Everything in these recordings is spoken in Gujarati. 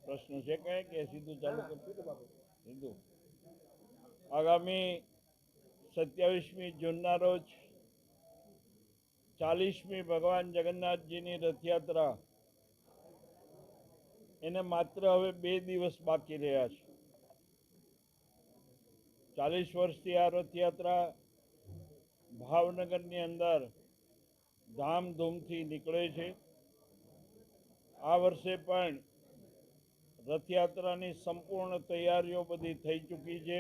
પ્રશ્ન છે કઈ કે સીધું ચાલુ કરું? સીધું આગામી 27મી જૂનના રોજ 40મી ભગવાન જગન્નાથજીની રથયાત્રા એને માત્ર હવે 2 દિવસ બાકી રહ્યા છે। 40 વર્ષથી આ રથયાત્રા ભાવનગરની અંદર ધામધૂમથી નીકળે છે। આ વર્ષે પણ રથયાત્રાની સંપૂર્ણ તૈયારીઓ બધી થઈ ચૂકી છે।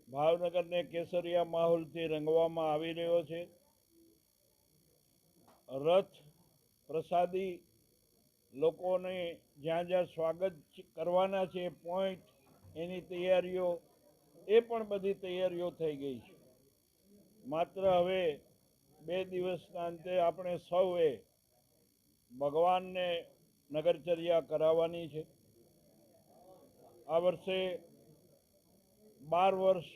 ભાવનગરને કેસરિયા માહોલથી રંગવામાં આવી રહ્યો છે। રથ પ્રસાદી લોકોને જ્યાં જ્યાં સ્વાગત કરવાના છે પોઈન્ટ એની તૈયારીઓ એ પણ બધી તૈયારીઓ થઈ ગઈ છે। માત્ર હવે 2 દિવસના અંતે આપણે સૌએ ભગવાનને નગરચર્યા કરાવવાની છે। આ વર્ષે 12 વર્ષ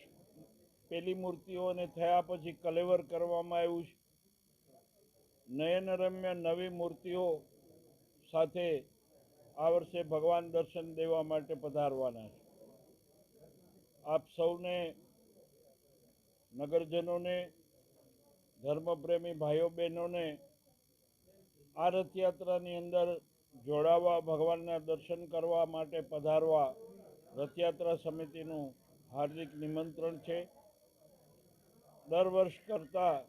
પેલી મૂર્તિઓને થયા પછી કલેવર કરવામાં આવ્યું છે। નયનરમ્ય નવી મૂર્તિઓ સાથે આ વર્ષે ભગવાન દર્શન દેવા માટે પધારવાના છે। આપ સૌને નગરજનોને ધર્મપ્રેમી ભાઈઓ બહેનોને આ રથયાત્રાની અંદર જોડાવા ભગવાનના દર્શન કરવા માટે પધારવા રથયાત્રા સમિતિનું હાર્દિક નિમંત્રણ છે। દર વર્ષ કરતાં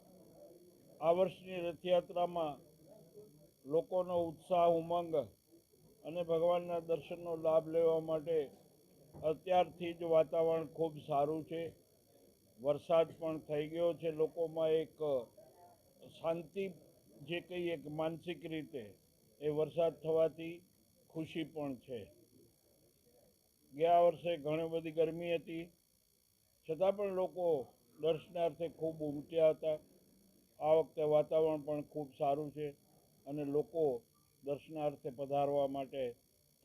આ વર્ષની રથયાત્રામાં લોકોનો ઉત્સાહ ઉમંગ અને ભગવાનના દર્શનનો લાભ લેવા માટે અત્યારથી જ વાતાવરણ ખૂબ સારું છે। વરસાદ પણ થઈ ગયો છે। લોકોમાં એક શાંતિ જે કહીએ કે માનસિક રીતે એ વરસાદ થવાથી ખુશી પણ છે। ગયા વર્ષે ઘણી બધી ગરમી હતી છતાં પણ લોકો દર્શનાર્થે ખૂબ ઉમટ્યા હતા। આ વખતે વાતાવરણ પણ ખૂબ સારું છે અને લોકો દર્શનાર્થે પધારવા માટે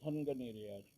થનગની રહ્યા છે।